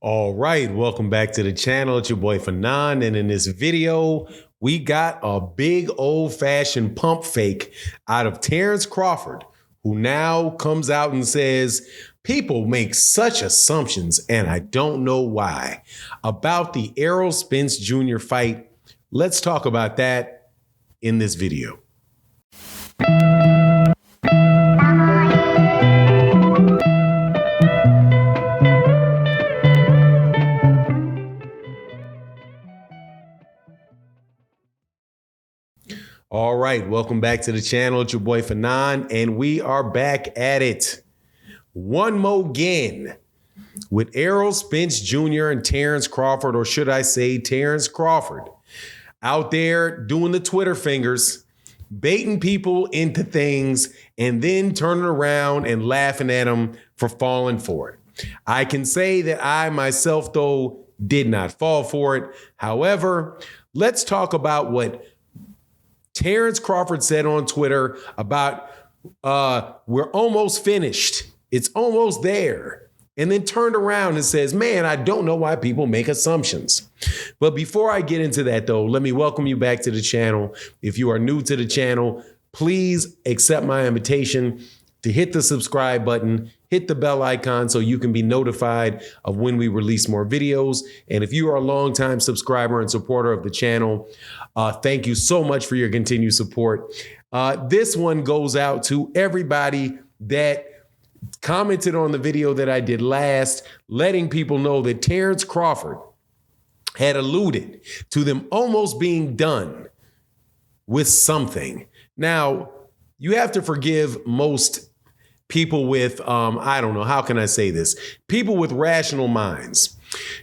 All right, welcome back to the channel. It's your boy Fanon, and in this video, we got a big old-fashioned pump fake out of Terence Crawford, who now comes out and says, people make such assumptions, and I don't know why, about the Errol Spence Jr. fight. Let's talk about that in this video. All right, welcome back to the channel. It's your boy Fanon, and we are back at it. One more again with Errol Spence Jr. and Terence Crawford, or should I say Terence Crawford, out there doing the Twitter fingers, baiting people into things, and then turning around and laughing at them for falling for it. I can say that I myself, though, did not fall for it. However, let's talk about what Terence Crawford said on Twitter about we're almost finished. It's almost there. And then turned around and says, man, I don't know why people make assumptions. But before I get into that, though, let me welcome you back to the channel. If you are new to the channel, please accept my invitation to hit the subscribe button, hit the bell icon so you can be notified of when we release more videos. And if you are a longtime subscriber and supporter of the channel, thank you so much for your continued support. This one goes out to everybody that commented on the video that I did last, letting people know that Terence Crawford had alluded to them almost being done with something. Now, you have to forgive most people with, I don't know, how can I say this? People with rational minds,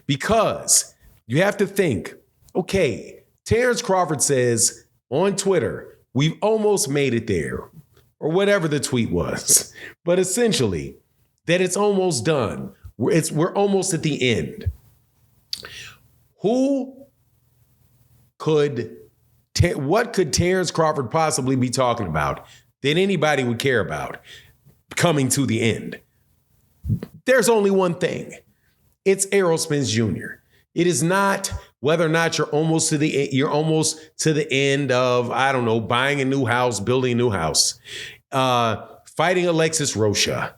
because you have to think, okay, Terence Crawford says on Twitter, we've almost made it there, or whatever the tweet was, but essentially that it's almost done. We're almost at the end. What could Terence Crawford possibly be talking about that anybody would care about coming to the end? There's only one thing. It's Errol Spence Jr. It is not whether or not you're almost to the end of, I don't know, buying a new house, building a new house, fighting Alexis Rocha,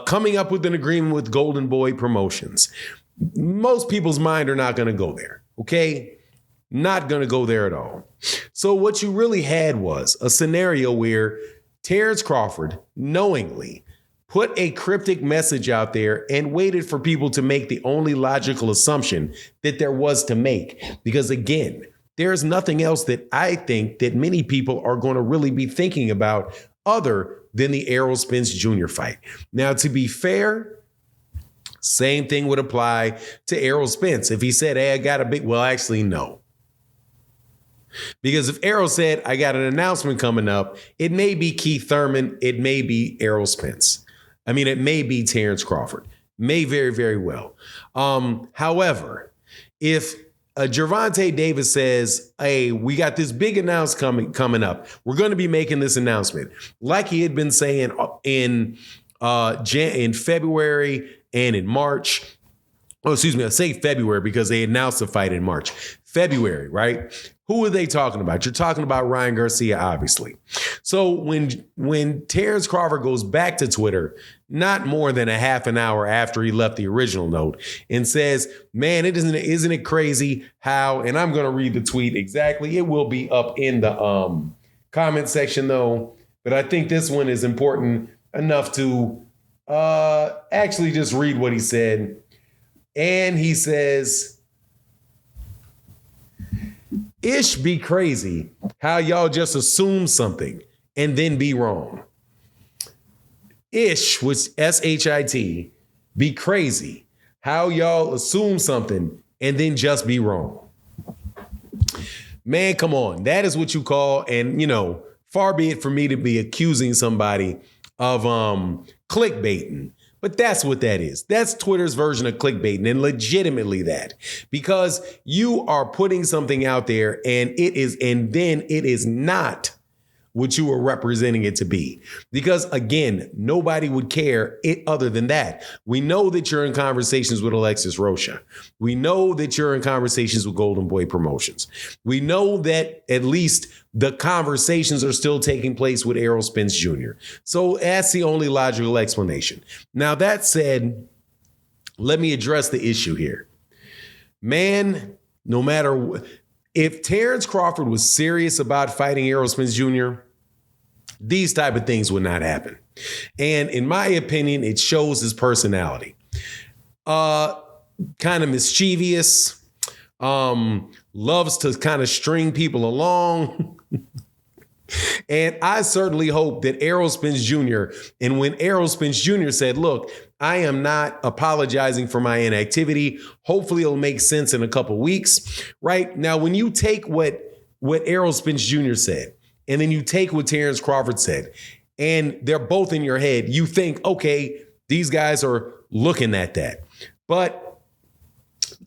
coming up with an agreement with Golden Boy Promotions. Most people's mind are not going to go there, okay? Not going to go there at all. So what you really had was a scenario where Terence Crawford knowingly put a cryptic message out there and waited for people to make the only logical assumption that there was to make. Because again, there's nothing else that I think that many people are going to really be thinking about other than the Errol Spence Jr. fight. Now, to be fair, same thing would apply to Errol Spence. If he said, hey, I got a big, well, actually, no. Because if Errol said, I got an announcement coming up, it may be Keith Thurman, it may be Errol Spence. I mean, it may be Terence Crawford. May very, very well. However, if Gervonta Davis says, hey, we got this big announcement coming up, we're going to be making this announcement, like he had been saying in February and in March. Oh, excuse me, I say February because they announced the fight in March. February, right? Who are they talking about? You're talking about Ryan Garcia, obviously. So when Terence Crawford goes back to Twitter, not more than a half an hour after he left the original note, and says, man, isn't it crazy how, and I'm going to read the tweet exactly. It will be up in the comment section, though. But I think this one is important enough to actually just read what he said. And he says, ish be crazy how y'all just assume something and then be wrong. Ish, which S-H-I-T, be crazy how y'all assume something and then just be wrong. Man, come on. That is what you call, and you know, far be it for me to be accusing somebody of clickbaiting. But that's what that is. That's Twitter's version of clickbaiting, and legitimately that, because you are putting something out there and then it is not what you were representing it to be. Because again, nobody would care other than that. We know that you're in conversations with Alexis Rocha. We know that you're in conversations with Golden Boy Promotions. We know that at least the conversations are still taking place with Errol Spence Jr. So that's the only logical explanation. Now, that said, let me address the issue here. Man, no matter if Terence Crawford was serious about fighting Errol Spence Jr., these type of things would not happen. And in my opinion, it shows his personality. Kind of mischievous, loves to kind of string people along. And I certainly hope that Errol Spence Jr., and when Errol Spence Jr. said, look, I am not apologizing for my inactivity. Hopefully it'll make sense in a couple weeks, right? Now, when you take what Errol Spence Jr. said, and then you take what Terence Crawford said, and they're both in your head, you think, okay, these guys are looking at that. But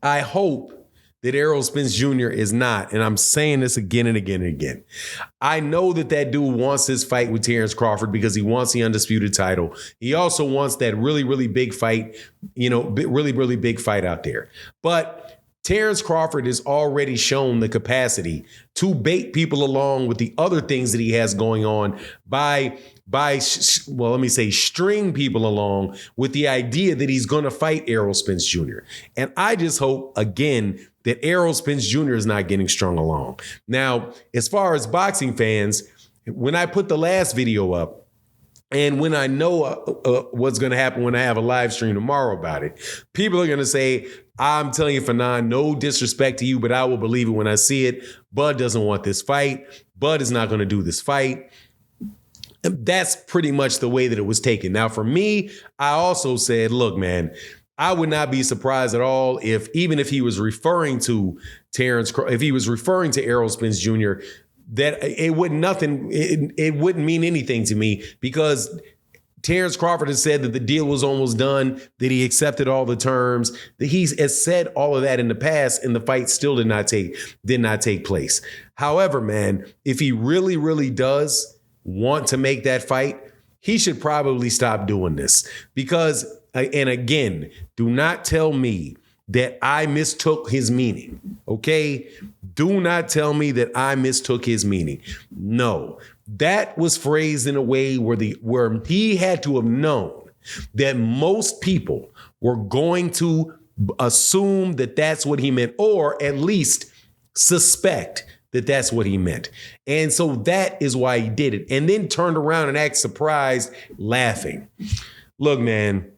I hope that Errol Spence Jr. is not, and I'm saying this again and again and again. I know that dude wants his fight with Terence Crawford because he wants the undisputed title. He also wants that really, really big fight, really, really big fight out there. But Terence Crawford has already shown the capacity to bait people along with the other things that he has going on by string people along with the idea that he's going to fight Errol Spence Jr. And I just hope, again, that Errol Spence Jr. is not getting strung along. Now, as far as boxing fans, when I put the last video up, and when I know what's going to happen when I have a live stream tomorrow about it, people are going to say, I'm telling you, Fanon, no disrespect to you, but I will believe it when I see it. Bud doesn't want this fight. Bud is not going to do this fight. That's pretty much the way that it was taken. Now, for me, I also said, look, man, I would not be surprised at all even if he was referring to Errol Spence Jr., that it wouldn't mean anything to me, because Terence Crawford has said that the deal was almost done, that he accepted all the terms, that he has said all of that in the past, and the fight still did not take place. However, man, if he really, really does want to make that fight, he should probably stop doing this. Because, and again, do not tell me that I mistook his meaning, okay? Do not tell me that I mistook his meaning. No, that was phrased in a way where he had to have known that most people were going to assume that that's what he meant, or at least suspect that that's what he meant. And so that is why he did it, and then turned around and acted surprised, laughing. Look, man,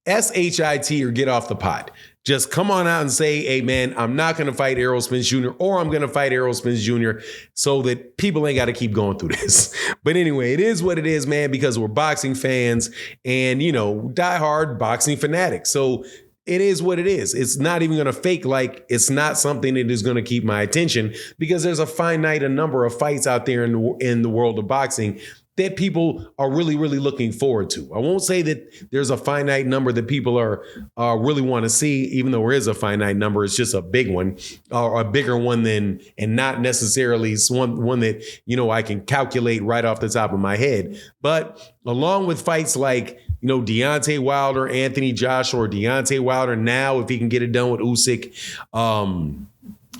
SHIT or get off the pot. Just come on out and say, hey, man, I'm not going to fight Errol Spence Jr. or I'm going to fight Errol Spence Jr. so that people ain't got to keep going through this. But anyway, it is what it is, man, because we're boxing fans and, diehard boxing fanatics. So it is what it is. It's not even going to fake like it's not something that is going to keep my attention, because there's a finite number of fights out there in the world of boxing that people are really, really looking forward to. I won't say that there's a finite number that people are really want to see, even though there is a finite number. It's just a big one, or a bigger one and not necessarily one that, I can calculate right off the top of my head. But along with fights like, Deontay Wilder, Anthony Joshua, or Deontay Wilder now, if he can get it done with Usyk,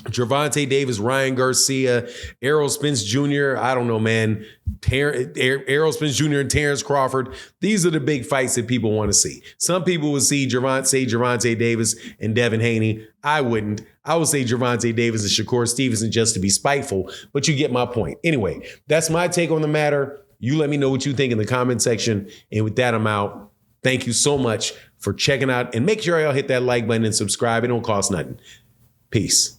Gervonta Davis, Ryan Garcia, Errol Spence Jr., I don't know, man, Errol Spence Jr. and Terence Crawford. These are the big fights that people want to see. Some people would see Gervonta Davis and Devin Haney. I wouldn't. I would say Gervonta Davis and Shakur Stevenson just to be spiteful, but you get my point. Anyway, that's my take on the matter. You let me know what you think in the comment section. And with that, I'm out. Thank you so much for checking out, and make sure y'all hit that like button and subscribe. It don't cost nothing. Peace.